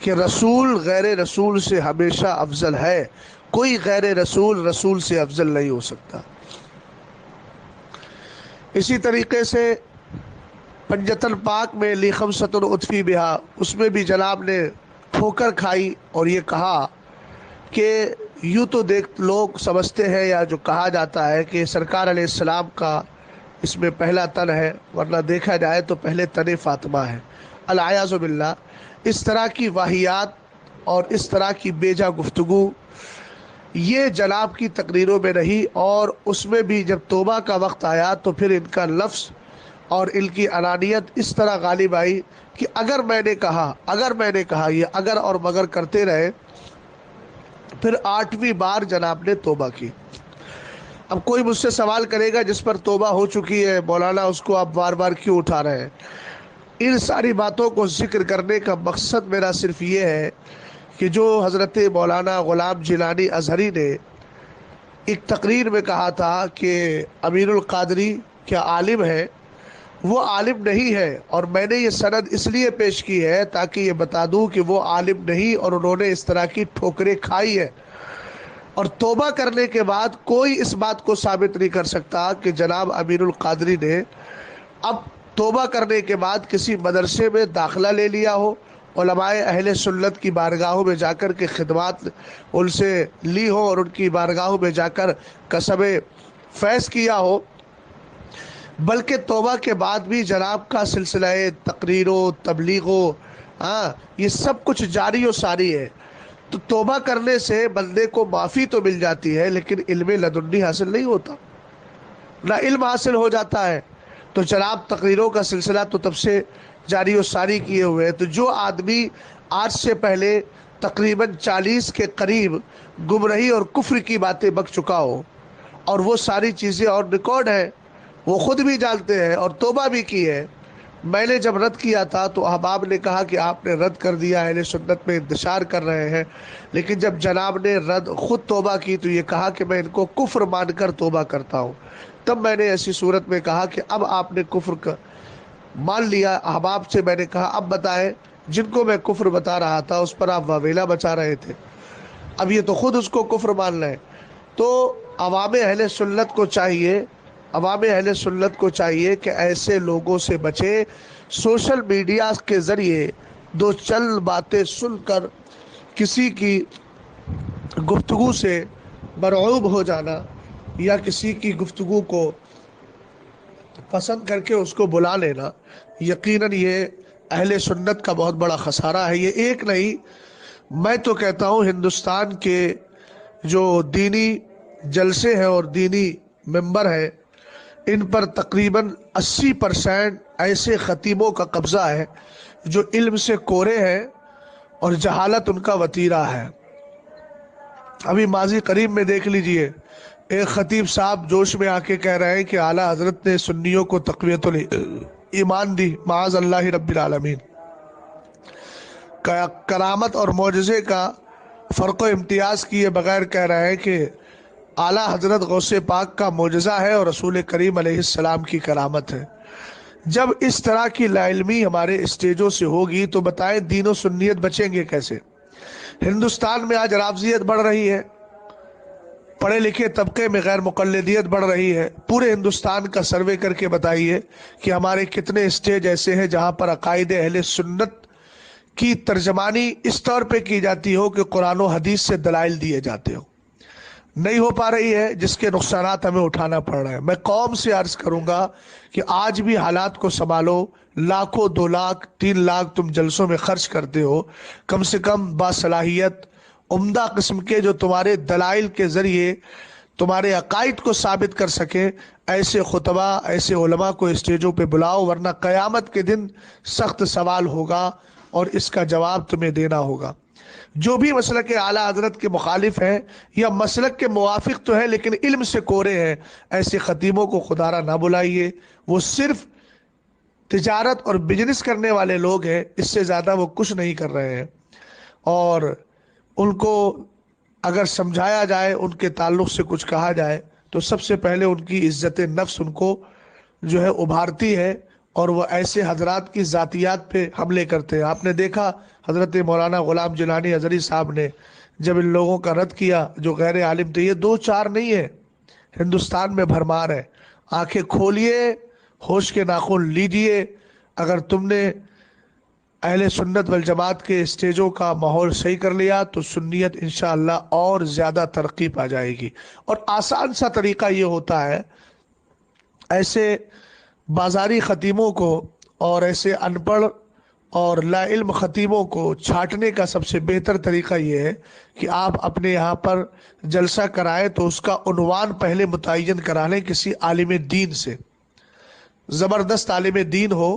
کہ رسول غیر رسول سے ہمیشہ افضل ہے، کوئی غیر رسول رسول سے افضل نہیں ہو سکتا۔ اسی طریقے سے پنجتن پاک میں لی خمسۃ اطفی بہا، اس میں بھی جناب نے ٹھوکر کھائی اور یہ کہا کہ یوں تو لوگ سمجھتے ہیں یا جو کہا جاتا ہے کہ سرکار علیہ السلام کا اس میں پہلا تن ہے، ورنہ دیکھا جائے تو پہلے تن فاطمہ ہے، العیاذ باللہ۔ اس طرح کی واہیات اور اس طرح کی بیجا گفتگو یہ جناب کی تقریروں میں رہی، اور اس میں بھی جب توبہ کا وقت آیا تو پھر ان کا لفظ اور ان کی انانیت اس طرح غالب آئی کہ اگر میں نے کہا یہ اگر اور مگر کرتے رہے۔ پھر 8ویں بار جناب نے توبہ کی۔ اب کوئی مجھ سے سوال کرے گا جس پر توبہ ہو چکی ہے مولانا اس کو آپ بار بار کیوں اٹھا رہے ہیں؟ ان ساری باتوں کو ذکر کرنے کا مقصد میرا صرف یہ ہے کہ جو حضرت مولانا غلام جیلانی ازہری نے ایک تقریر میں کہا تھا کہ امیر القادری کیا عالم ہے، وہ عالم نہیں ہے، اور میں نے یہ سند اس لیے پیش کی ہے تاکہ یہ بتا دوں کہ وہ عالم نہیں اور انہوں نے اس طرح کی ٹھوکریں کھائی ہے، اور توبہ کرنے کے بعد کوئی اس بات کو ثابت نہیں کر سکتا کہ جناب امیر القادری نے اب توبہ کرنے کے بعد کسی مدرسے میں داخلہ لے لیا ہو، علماء اہل سنت کی بارگاہوں میں جا کر کے خدمات ان سے لی ہو اور ان کی بارگاہوں میں جا کر کسب فیض کیا ہو، بلکہ توبہ کے بعد بھی جناب کا سلسلہ تقریروں تبلیغوں یہ سب کچھ جاری و ساری ہے۔ تو توبہ کرنے سے بندے کو معافی تو مل جاتی ہے لیکن علم لدنی حاصل نہیں ہوتا، نہ علم حاصل ہو جاتا ہے۔ تو جناب تقریروں کا سلسلہ تو تب سے جاری و ساری کیے ہوئے ہیں۔ تو جو آدمی آج سے پہلے تقریباً 40 کے قریب گمراہی اور کفر کی باتیں بک چکا ہو، اور وہ ساری چیزیں اور ریکارڈ ہیں، وہ خود بھی جانتے ہیں اور توبہ بھی کی ہے۔ میں نے جب رد کیا تھا تو احباب نے کہا کہ آپ نے رد کر دیا، اہل سنت میں انتشار کر رہے ہیں، لیکن جب جناب نے خود توبہ کی تو یہ کہا کہ میں ان کو کفر مان کر توبہ کرتا ہوں۔ تب میں نے ایسی صورت میں کہا کہ اب آپ نے کفر کا مان لیا۔ احباب سے میں نے کہا اب بتائیں، جن کو میں کفر بتا رہا تھا اس پر آپ واویلا بچا رہے تھے، اب یہ تو خود اس کو کفر مان رہے ہیں۔ تو عوام اہل سنت کو چاہیے کہ ایسے لوگوں سے بچے۔ سوشل میڈیا کے ذریعے دو چند باتیں سن کر کسی کی گفتگو سے مرعوب ہو جانا یا کسی کی گفتگو کو پسند کر کے اس کو بلا لینا، یقیناً یہ اہل سنت کا بہت بڑا خسارہ ہے۔ یہ ایک نہیں، میں تو کہتا ہوں ہندوستان کے جو دینی جلسے ہیں اور دینی ممبر ہیں ان پر تقریباً 80% ایسے خطیبوں کا قبضہ ہے جو علم سے کورے ہیں اور جہالت ان کا وتیرہ ہے۔ ابھی ماضی قریب میں دیکھ لیجئے، ایک خطیب صاحب جوش میں آ کے کہہ رہے ہیں کہ اعلیٰ حضرت نے سنیوں کو تقویت ایمان دی، معاذ اللہ رب العالمین۔ کرامت اور معجزے کا فرق و امتیاز کیے بغیر کہہ رہے ہیں کہ اعلیٰ حضرت غوث پاک کا معجزہ ہے اور رسول کریم علیہ السلام کی کرامت ہے۔ جب اس طرح کی لا علمی ہمارے اسٹیجوں سے ہوگی تو بتائیں دین و سنیت بچیں گے کیسے؟ ہندوستان میں آج رافضیت بڑھ رہی ہے، پڑھے لکھے طبقے میں غیر مقلدیت بڑھ رہی ہے۔ پورے ہندوستان کا سروے کر کے بتائیے کہ ہمارے کتنے اسٹیج ایسے ہیں جہاں پر عقائد اہل سنت کی ترجمانی اس طور پہ کی جاتی ہو کہ قرآن و حدیث سے دلائل دیے جاتے ہو، نہیں ہو پا رہی ہے، جس کے نقصانات ہمیں اٹھانا پڑ رہے ہیں۔ میں قوم سے عرض کروں گا کہ آج بھی حالات کو سنبھالو، لاکھوں 2 لاکھ 3 لاکھ تم جلسوں میں خرچ کرتے ہو، کم سے کم باصلاحیت عمدہ قسم کے جو تمہارے دلائل کے ذریعے تمہارے عقائد کو ثابت کر سکے، ایسے خطبہ ایسے علماء کو اسٹیجوں پہ بلاؤ، ورنہ قیامت کے دن سخت سوال ہوگا اور اس کا جواب تمہیں دینا ہوگا۔ جو بھی مسلک اعلیٰ حضرت کے مخالف ہیں یا مسلک کے موافق تو ہیں لیکن علم سے کورے ہیں، ایسے خطیبوں کو خدارہ نہ بلائیے، وہ صرف تجارت اور بزنس کرنے والے لوگ ہیں، اس سے زیادہ وہ کچھ نہیں کر رہے ہیں۔ اور ان کو اگر سمجھایا جائے، ان کے تعلق سے کچھ کہا جائے تو سب سے پہلے ان کی عزت نفس ان کو جو ہے ابھارتی ہے اور وہ ایسے حضرات کی ذاتیات پہ حملے کرتے ہیں. آپ نے دیکھا حضرت مولانا غلام جیلانی ازہری صاحب نے جب ان لوگوں کا رد کیا جو غیر عالم تھے. یہ دو چار نہیں ہے، ہندوستان میں بھرمار ہے. آنکھیں کھولیے، ہوش کے ناخن لیجئے. اگر تم نے اہل سنت والجماعت کے اسٹیجوں کا ماحول صحیح کر لیا تو سنیت انشاءاللہ اور زیادہ ترقی پا جائے گی. اور آسان سا طریقہ یہ ہوتا ہے، ایسے بازاری خطیبوں کو اور ایسے ان پڑھ اور لا علم خطیبوں کو چھانٹنے کا سب سے بہتر طریقہ یہ ہے کہ آپ اپنے یہاں پر جلسہ کرائیں تو اس کا عنوان پہلے متعین کرا لیں کسی عالم دین سے، زبردست عالم دین ہو.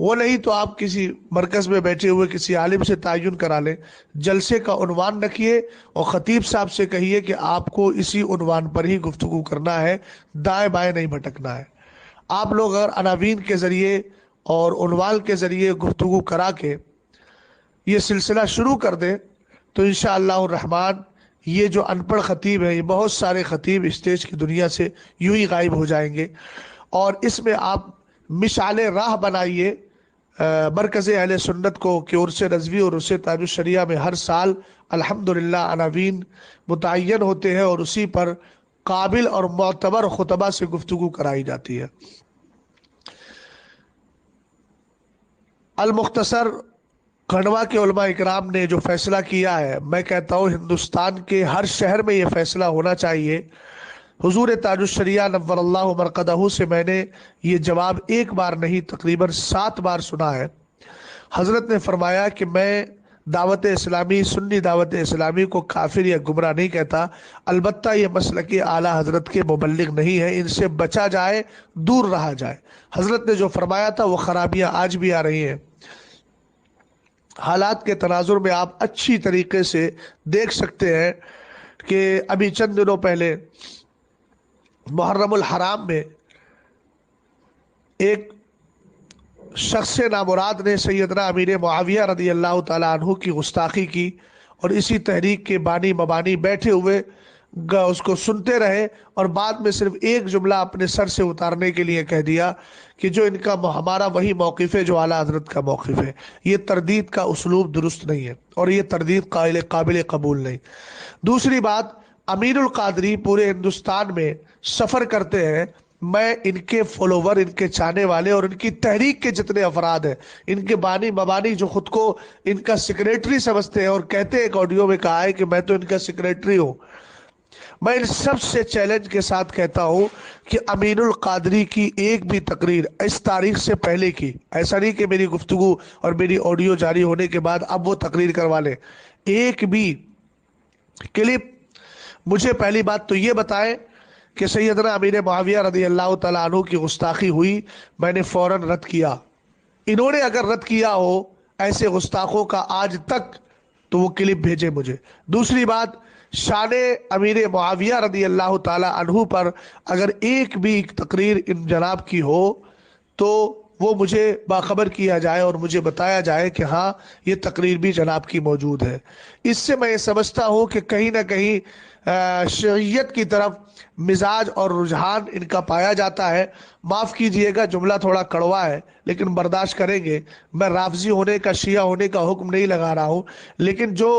وہ نہیں تو آپ کسی مرکز میں بیٹھے ہوئے کسی عالم سے تعین کرا لیں. جلسے کا عنوان رکھیے اور خطیب صاحب سے کہیے کہ آپ کو اسی عنوان پر ہی گفتگو کرنا ہے، دائیں بائیں نہیں بھٹکنا ہے. آپ لوگ اگر عناوین کے ذریعے اور عنوان کے ذریعے گفتگو کرا کے یہ سلسلہ شروع کر دیں تو انشاءاللہ الرحمن یہ جو ان پڑھ خطیب ہیں، یہ بہت سارے خطیب اسٹیج کی دنیا سے یوں ہی غائب ہو جائیں گے. اور اس میں آپ مشعل راہ بنائیے مرکز اہل سنت کو کہ عرس رضوی اور عرس تاج الشریعہ میں ہر سال الحمدللہ عناوین متعین ہوتے ہیں اور اسی پر قابل اور معتبر خطبہ سے گفتگو کرائی جاتی ہے. المختصر کھنڈوا کے علماء اکرام نے جو فیصلہ کیا ہے، میں کہتا ہوں ہندوستان کے ہر شہر میں یہ فیصلہ ہونا چاہیے. حضور تاج الشریعہ نور اللہ مرقدہ سے میں نے یہ جواب ایک بار نہیں تقریباً 7 بار سنا ہے. حضرت نے فرمایا کہ میں دعوت اسلامی، سنی دعوت اسلامی کو کافر یا گمراہ نہیں کہتا، البتہ یہ مسلک اعلیٰ حضرت کے مبلغ نہیں ہے، ان سے بچا جائے، دور رہا جائے. حضرت نے جو فرمایا تھا وہ خرابیاں آج بھی آ رہی ہیں. حالات کے تناظر میں آپ اچھی طریقے سے دیکھ سکتے ہیں کہ ابھی چند دنوں پہلے محرم الحرام میں ایک شخص نامراد نے سیدنا امیر معاویہ رضی اللہ تعالیٰ عنہ کی گستاخی کی اور اسی تحریک کے بانی مبانی بیٹھے ہوئے اس کو سنتے رہے اور بعد میں صرف ایک جملہ اپنے سر سے اتارنے کے لیے کہہ دیا کہ جو ان کا ہمارا وہی موقف ہے جو اعلیٰ حضرت کا موقف ہے. یہ تردید کا اسلوب درست نہیں ہے اور یہ تردید قابل قبول نہیں. دوسری بات، امیر القادری پورے ہندوستان میں سفر کرتے ہیں. میں ان کے فالوور، ان کے چاہنے والے اور ان کی تحریک کے جتنے افراد ہیں، ان کے بانی مبانی جو خود کو ان کا سیکریٹری سمجھتے ہیں اور کہتے ہیں، ایک آڈیو میں کہا ہے کہ میں تو ان کا سیکریٹری ہوں، میں ان سب سے چیلنج کے ساتھ کہتا ہوں کہ امین القادری کی ایک بھی تقریر اس تاریخ سے پہلے کی، ایسا نہیں کہ میری گفتگو اور میری آڈیو جاری ہونے کے بعد اب وہ تقریر کروا لیں، ایک بھی کلپ مجھے پہلی بات تو یہ بتائیں کہ سیدنا امیر معاویہ رضی اللہ تعالیٰ عنہ کی گستاخی ہوئی، میں نے فوراً رد کیا. انہوں نے اگر رد کیا ہو ایسے گستاخوں کا آج تک تو وہ کلپ بھیجے مجھے. دوسری بات، شان امیر معاویہ رضی اللہ تعالیٰ عنہ پر اگر ایک بھی تقریر ان جناب کی ہو تو وہ مجھے باخبر کیا جائے اور مجھے بتایا جائے کہ ہاں یہ تقریر بھی جناب کی موجود ہے. اس سے میں یہ سمجھتا ہوں کہ کہیں نہ کہیں شیعیت کی طرف مزاج اور رجحان ان کا پایا جاتا ہے. معاف کیجئے گا جملہ تھوڑا کڑوا ہے لیکن برداشت کریں گے. میں رافضی ہونے کا، شیعہ ہونے کا حکم نہیں لگا رہا ہوں، لیکن جو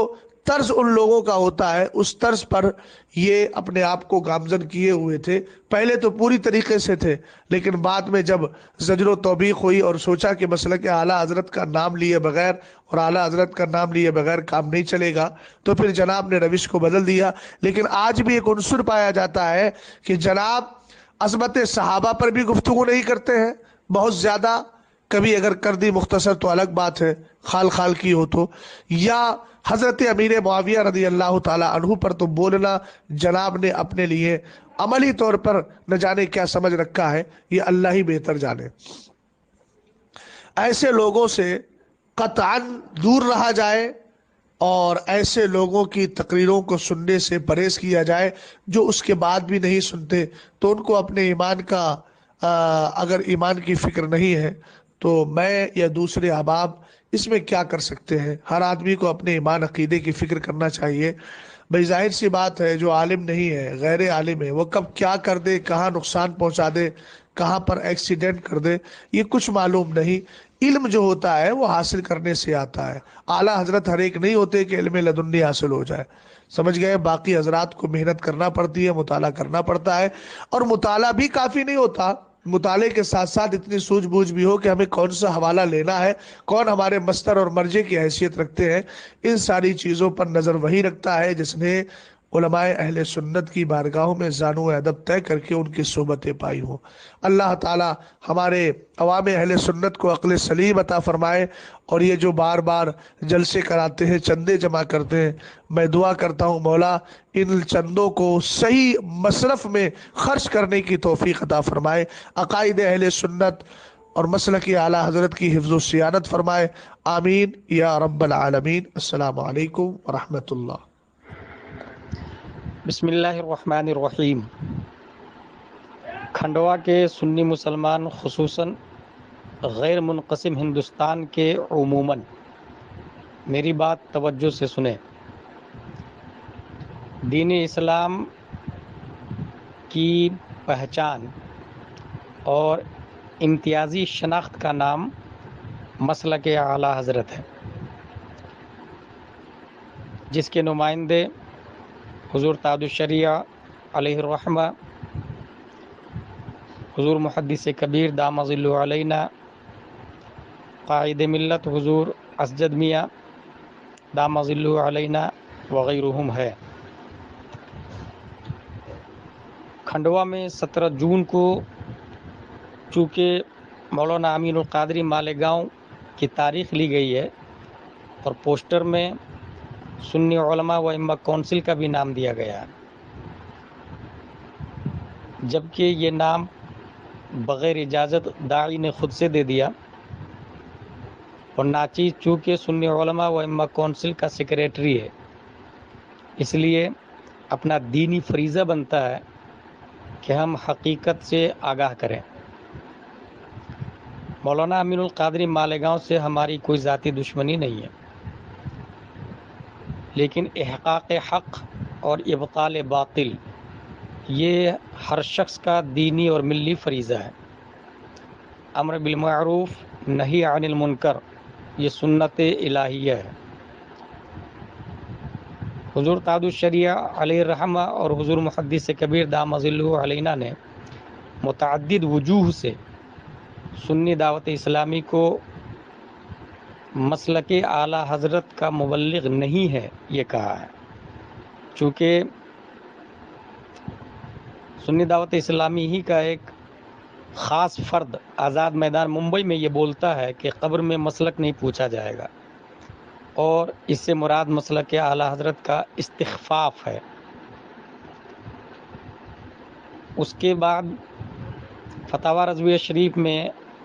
طرز ان لوگوں کا ہوتا ہے اس طرز پر یہ اپنے آپ کو گامزن کیے ہوئے تھے. پہلے تو پوری طریقے سے تھے لیکن بعد میں جب زجر و توبیخ ہوئی اور سوچا کہ مسلک اعلیٰ حضرت کا نام لیے بغیر اور اعلیٰ حضرت کا نام لیے بغیر کام نہیں چلے گا تو پھر جناب نے روش کو بدل دیا. لیکن آج بھی ایک عنصر پایا جاتا ہے کہ جناب عظمت صحابہ پر بھی گفتگو نہیں کرتے ہیں بہت زیادہ، کبھی اگر کر دی مختصر تو الگ بات ہے، خال خال کی ہو تو، یا حضرت امیر معاویہ رضی اللہ تعالی عنہ پر تو بولنا جناب نے اپنے لیے عملی طور پر نہ جانے کیا سمجھ رکھا ہے، یہ اللہ ہی بہتر جانے. ایسے لوگوں سے قطعاً دور رہا جائے اور ایسے لوگوں کی تقریروں کو سننے سے پرہیز کیا جائے جو اس کے بعد بھی نہیں سنتے. تو ان کو اپنے ایمان کا اگر ایمان کی فکر نہیں ہے تو میں یا دوسرے احباب اس میں کیا کر سکتے ہیں. ہر آدمی کو اپنے ایمان عقیدے کی فکر کرنا چاہیے. بھئی ظاہر سی بات ہے جو عالم نہیں ہے، غیر عالم ہے، وہ کب کیا کر دے، کہاں نقصان پہنچا دے، کہاں پر ایکسیڈنٹ کر دے، یہ کچھ معلوم نہیں۔ علم جو ہوتا ہے وہ حاصل کرنے سے آتا ہے۔ اعلیٰ حضرت ہر ایک نہیں ہوتے کہ علم لدنی حاصل ہو جائے، سمجھ گئے؟ باقی حضرات کو محنت کرنا پڑتی ہے، مطالعہ کرنا پڑتا ہے، اور مطالعہ بھی کافی نہیں ہوتا، مطالعے کے ساتھ ساتھ اتنی سوجھ بوجھ بھی ہو کہ ہمیں کون سا حوالہ لینا ہے، کون ہمارے مصدر اور مرجع کی حیثیت رکھتے ہیں۔ ان ساری چیزوں پر نظر وہی رکھتا ہے جس نے علماء اہل سنت کی بارگاہوں میں زانو ادب طے کر کے ان کی صحبتیں پائی ہوں۔ اللہ تعالی ہمارے عوام اہل سنت کو عقل سلیم عطا فرمائے، اور یہ جو بار بار جلسے کراتے ہیں، چندے جمع کرتے ہیں، میں دعا کرتا ہوں مولا ان چندوں کو صحیح مصرف میں خرچ کرنے کی توفیق عطا فرمائے، عقائد اہل سنت اور مسلک اعلیٰ حضرت کی حفظ و صیانت فرمائے، آمین یا رب العالمین۔ السلام علیکم ورحمۃ اللہ۔ بسم اللہ الرحمن الرحیم۔ کھنڈوا کے سنی مسلمان، خصوصاً غیر منقسم ہندوستان کے عموماً میری بات توجہ سے سنیں۔ دین اسلام کی پہچان اور امتیازی شناخت کا نام مسلک اعلیٰ حضرت ہے، جس کے نمائندے حضور تاج الشریعہ علیہ الرحمہ، حضور محدث کبیر دام ظلہ علینا، قائد ملت حضور اسجد میاں دام ظلہ علینا وغیرہم ہے۔ کھنڈوا میں 17 جون کو چونکہ مولانا امین القادری مالیگاؤں کی تاریخ لی گئی ہے، اور پوسٹر میں سنی علماء و ائمہ کونسل کا بھی نام دیا گیا ہے، جبکہ یہ نام بغیر اجازت داعی نے خود سے دے دیا، اور ناچیز چونکہ سنی علماء و ائمہ کونسل کا سیکریٹری ہے، اس لیے اپنا دینی فریضہ بنتا ہے کہ ہم حقیقت سے آگاہ کریں۔ مولانا امین القادری مالیگاؤں سے ہماری کوئی ذاتی دشمنی نہیں ہے، لیکن احقاق حق اور ابطال باطل یہ ہر شخص کا دینی اور ملی فریضہ ہے۔ امر بالمعروف نہی عن المنکر یہ سنت الہیہ ہے۔ حضور تاج الشریعہ علیہ الرحمہ اور حضور محدث کبیر دام ظلہ علینا نے متعدد وجوہ سے سنی دعوت اسلامی کو مسلک اعلیٰ حضرت کا مبلغ نہیں ہے یہ کہا ہے۔ چونکہ سنی دعوت اسلامی ہی کا ایک خاص فرد آزاد میدان ممبئی میں یہ بولتا ہے کہ قبر میں مسلک نہیں پوچھا جائے گا، اور اس سے مراد مسلک اعلیٰ حضرت کا استخفاف ہے۔ اس کے بعد فتاوی رضویہ شریف میں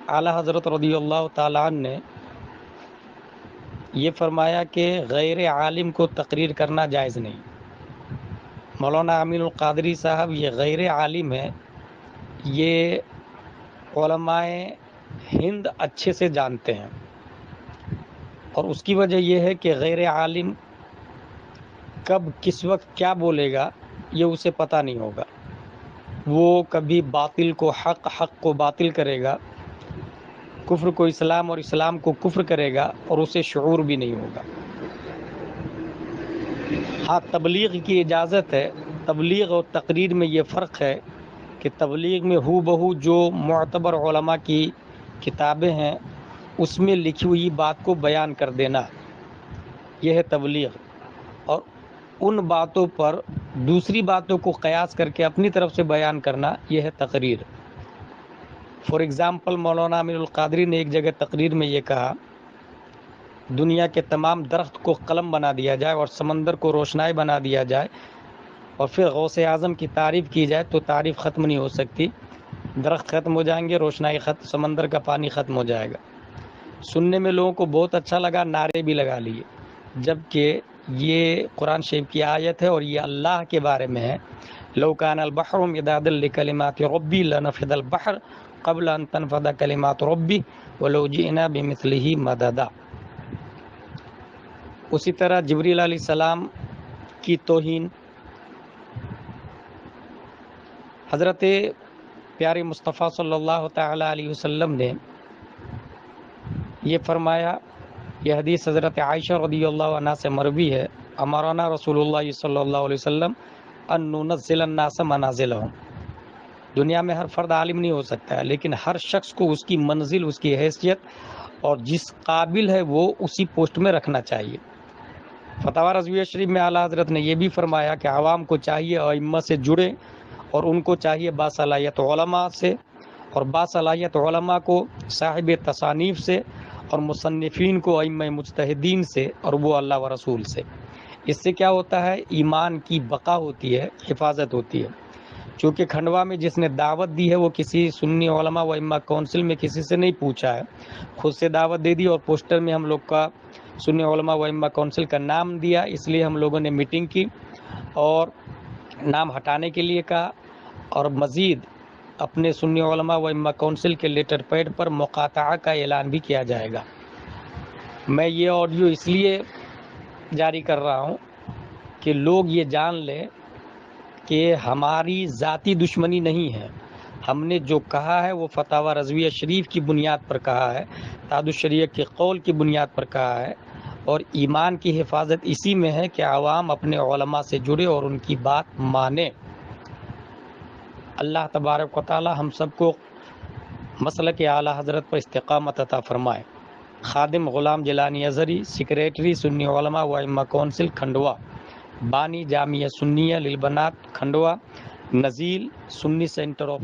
اعلیٰ حضرت رضی اللہ تعالیٰ عنہ نے یہ فرمایا کہ غیر عالم کو تقریر کرنا جائز نہیں۔ مولانا امین القادری صاحب یہ غیر عالم ہے، یہ علماء ہند اچھے سے جانتے ہیں، اور اس کی وجہ یہ ہے کہ غیر عالم کب کس وقت کیا بولے گا یہ اسے پتہ نہیں ہوگا، وہ کبھی باطل کو حق، حق کو باطل کرے گا، کفر کو اسلام اور اسلام کو کفر کرے گا، اور اسے شعور بھی نہیں ہوگا۔ ہاں تبلیغ کی اجازت ہے، تبلیغ اور تقریر میں یہ فرق ہے کہ تبلیغ میں ہو بہو جو معتبر علماء کی کتابیں ہیں اس میں لکھی ہوئی بات کو بیان کر دینا، یہ ہے تبلیغ، اور ان باتوں پر دوسری باتوں کو قیاس کر کے اپنی طرف سے بیان کرنا، یہ ہے تقریر۔ فار ایگزامپل مولانا امین القادری نے ایک جگہ تقریر میں یہ کہا، دنیا کے تمام درخت کو قلم بنا دیا جائے اور سمندر کو روشنائی بنا دیا جائے، اور پھر غوث اعظم کی تعریف کی جائے تو تعریف ختم نہیں ہو سکتی، درخت ختم ہو جائیں گے، روشنائی ختم، سمندر کا پانی ختم ہو جائے گا۔ سننے میں لوگوں کو بہت اچھا لگا، نعرے بھی لگا لیے، جبکہ یہ قرآن شریف کی آیت ہے اور یہ اللہ کے بارے میں ہے۔ لو کان البحر مدادا لکلمات ربی لنفد البحر قبل ان تنفد کلمات ربی ولو جئنا بمثلہ مددا۔ اسی طرح جبریل علیہ السلام کی توہین. حضرت پیارے مصطفیٰ صلی اللہ تعالی علیہ وسلم نے یہ فرمایا، یہ حدیث حضرت عائشہ رضی اللہ عنہ سے مروی ہے، امرنا رسول اللہ صلی اللہ علیہ وسلم ان ننزل الناس منازلہم. دنیا میں ہر فرد عالم نہیں ہو سکتا ہے، لیکن ہر شخص کو اس کی منزل، اس کی حیثیت اور جس قابل ہے وہ اسی پوسٹ میں رکھنا چاہیے. فتاوی رضویہ شریف میں اعلیٰ حضرت نے یہ بھی فرمایا کہ عوام کو چاہیے ائمہ سے جڑے، اور ان کو چاہیے باصلاحیت علماء سے، اور باصلاحیت علماء کو صاحب تصانیف سے، اور مصنفین کو ائمہ مجتہدین سے، اور وہ اللہ و رسول سے. اس سے کیا ہوتا ہے؟ ایمان کی بقا ہوتی ہے، حفاظت ہوتی ہے. چونکہ کھنڈوا میں جس نے دعوت دی ہے وہ کسی سنی علماء و ائمہ کونسل میں کسی سے نہیں پوچھا ہے، خود سے دعوت دے دی، اور پوسٹر میں ہم لوگ کا سنی علماء و ائمہ کونسل کا نام دیا. اس لیے ہم لوگوں نے میٹنگ کی اور نام ہٹانے کے لیے کہا، اور مزید اپنے سنی علماء و ائمہ کونسل کے لیٹر پیڈ پر مقاطعہ کا اعلان بھی کیا جائے گا. میں یہ آڈیو اس لیے جاری کر رہا ہوں کہ لوگ یہ جان لیں کہ ہماری ذاتی دشمنی نہیں ہے. ہم نے جو کہا ہے وہ فتاوی رضویہ شریف کی بنیاد پر کہا ہے، تعدد الشریعہ کے قول کی بنیاد پر کہا ہے، اور ایمان کی حفاظت اسی میں ہے کہ عوام اپنے علماء سے جڑے اور ان کی بات مانے. اللہ تبارک و تعالی ہم سب کو مسلک اعلیٰ حضرت پر استقامت عطا فرمائے. خادم غلام جیلانی ازہری، سیکریٹری سنی علماء و ائمہ کونسل کھنڈوا، بانی جامعہ سنیہ للبنات کھنڈوا، نزیل سنی سینٹر آف